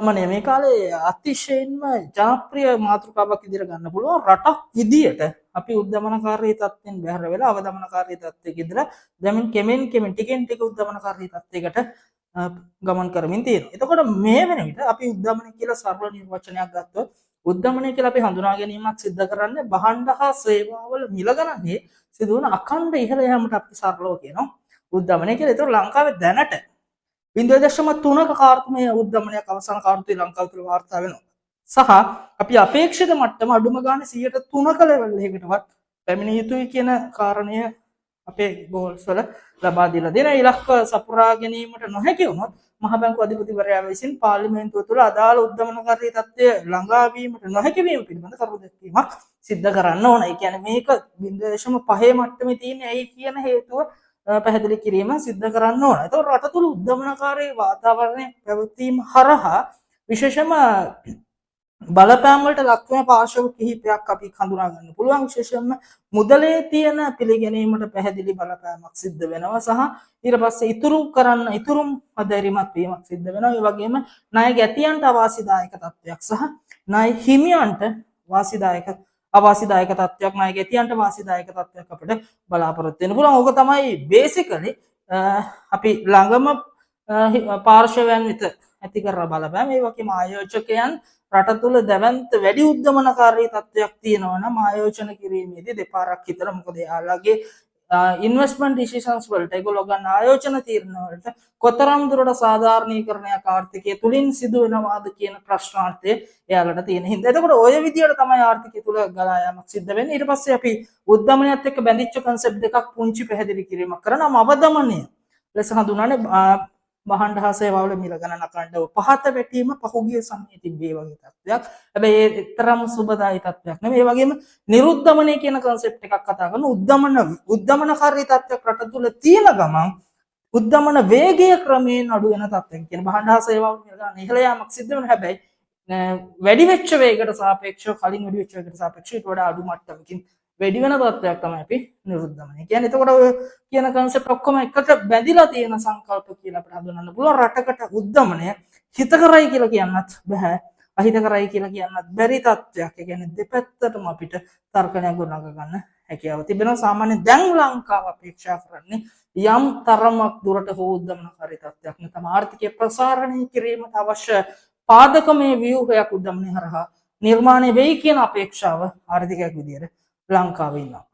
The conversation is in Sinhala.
මම මේ කාලේ අතිශයින්ම ජනප්‍රිය මාතෘකාවක් විදිහට ගන්න පුළුවන් රටක් විදියට අපි උද්දමනකාරී තත්ත්වෙන් බැහැර වෙලා අවදමනකාරී තත්ත්වයක ඉඳලා දැන් කෙමෙන් ටිකෙන් ටික උද්දමනකාරී තත්ත්වයකට ගමන් කරමින් තියෙනවා. එතකොට මේ වෙන විට අපි උද්දමනය කියලා සරල නිර්වචනයක් ගත්තොත් උද්දමනය කියලා අපි හඳුනා ගැනීමක් සිද්ධ කරන්නේ භාණ්ඩ හා සේවාවල මිල ගණනේ සිදුවන අඛණ්ඩ ඉහළ යාමට අපි සරලව කියනවා උද්දමනය කියලා. ඒතකොට ලංකාවේ දැනට 0.3ක කාර්තුමය උද්දමනයක් අවසාන කාර්තුවේ ලංකාව තුළ වාර්තා වෙනවා. සහ අපි අපේක්ෂිත මට්ටම අඩුම ගානේ 103ක ලෙවල් එකකටවත් පැමිණිය යුතුයි කියන කාරණය අපේ ගෝල්ස් වල ලබා දීලා දෙන ඉලක්ක සපුරා ගැනීමට නොහැකි වුණොත් මහ බැංකුව අධිපතිවරයා විසින් පාර්ලිමේන්තුව තුළ අදාළ උද්දමනකාරී තත්ත්වය ළඟා වීමට නොහැකි වීම පිළිබඳ කරුණු දැක්වීමක් සිද්ධ කරන්න ඕන. ඒ කියන්නේ මේක 0.5 මට්ටමේ තියෙන ඇයි කියන හේතුව පැහැදිලි කිරීම සිද්ධ කරන්න ඕන. ඒතකොට රට තුළ උද්දමනකාරී වාතාවරණය පැවතීම හරහා විශේෂම බලපෑම් වලට ලක්වන පාර්ශව කිහිපයක් අපි හඳුනා ගන්න පුළුවන්. විශේෂයෙන්ම මුදලේ තියෙන පිළිගැනීමට පැහැදිලි බලපෑමක් සිද්ධ වෙනවා සහ ඊට පස්සේ ඉතුරුම් අධෛර්යමත් වීමක් සිද්ධ වෙනවා. ඒ වගේම ණය ගැතියන්ට අවාසිදායක තත්ත්වයක් සහ ණය හිමියන්ට අවාසිදායක තත්ත්වයක් ණය ගැතියන්ට වාසිදායක තත්ත්වයක් අපිට බලාපොරොත්තු වෙන්න පුළුවන්. ඕක තමයි බේසිකලි අපි ළඟම පාර්ශවයන් වෙත ඇති කරන බලපෑම. ඒ වගේම ආයෝජකයන් රට තුළ දැවැන්ත වැඩි උද්දමනකාරී තත්ත්වයක් තියෙනවා නම් ආයෝජන කිරීමේදී දෙපාරක් හිතලා මොකද එයාලගේ ඉන්වෙස්ට්මන්ට් ඩිසිෂන්ස් වලට ඒගොල්ලෝ ගන්න ආයෝජන තීරණ වලට කොතරම් දුරට සාධාරණීකරණයක් ආර්ථිකය තුලින් සිදු වෙනවාද කියන ප්‍රශ්නාර්ථය එයාලට තියෙන හින්දා. එතකොට ওই විදියට තමයි ආර්ථිකය තුල ගලා යාමක් සිද්ධ වෙන්නේ. ඊට පස්සේ අපි උද්දමනයත් එක්ක බැඳිච්ච කන්සෙප්ට් දෙකක් පුංචි පැහැදිලි කිරීමක් කරනවා. අවදමනය ලෙස හඳුන්වන්නේ භාණ්ඩ හා සේවාවල මිල ගණන අඛණ්ඩව පහත වැටීම පහුගිය සමයේ තිබේ වගේ තත්ත්වයක්. හැබැයි ඒ තරම් සුබදායි තත්ත්වයක් නෙමෙයි. ඒ වගේම නිරුද්ධමනය කියන concept එකක් කතා කරන උද්දමනකාරී තත්ත්වයක් රට තුල තියෙන ගමන් උද්දමන වේගය ක්‍රමයෙන් අඩු වෙන තත්ත්වයක්. කියන්නේ භාණ්ඩ හා සේවාවල මිල ගණන ඉහළ යාමක් සිද්ධ වෙනවා. හැබැයි වැඩි වෙච්ච වේගයට සාපේක්ෂව කලින් වැඩි වෙච්ච වේගයට සාපේක්ෂව ඊට වඩා අඩු මට්ටමකින් වැඩි වෙන තත්ත්වයක් තමයි අපි නිරුද්ධමනය කියන්නේ. එතකොට ඔය කියන concept ඔක්කොම එකට බැඳිලා තියෙන සංකල්ප කියලා අපිට හඳුනන්න පුළුවන්. රටකට උද්දමනය හිතකරයි කියලා කියන්නත් බෑ, අහිතකරයි කියලා කියන්නත් බැරි තත්ත්වයක්. ඒ කියන්නේ දෙපැත්තටම අපිට තර්කණයක් ගොඩනගා ගන්න හැකියාව තිබෙනවා. සාමාන්‍යයෙන් දැන් ලංකාව අපේක්ෂා කරන්නේ යම් තරමක් දුරට හෝ උද්දමනකාරී තත්ත්වයක් නැත්නම් ආර්ථිකය ප්‍රසාරණය කිරීමට අවශ්‍ය පාදකමේ ව්‍යුහයක් උද්දමනය හරහා නිර්මාණය වෙයි කියන අපේක්ෂාව ආර්ථිකයක් විදියට ලංකාවේ ඉන්නවා.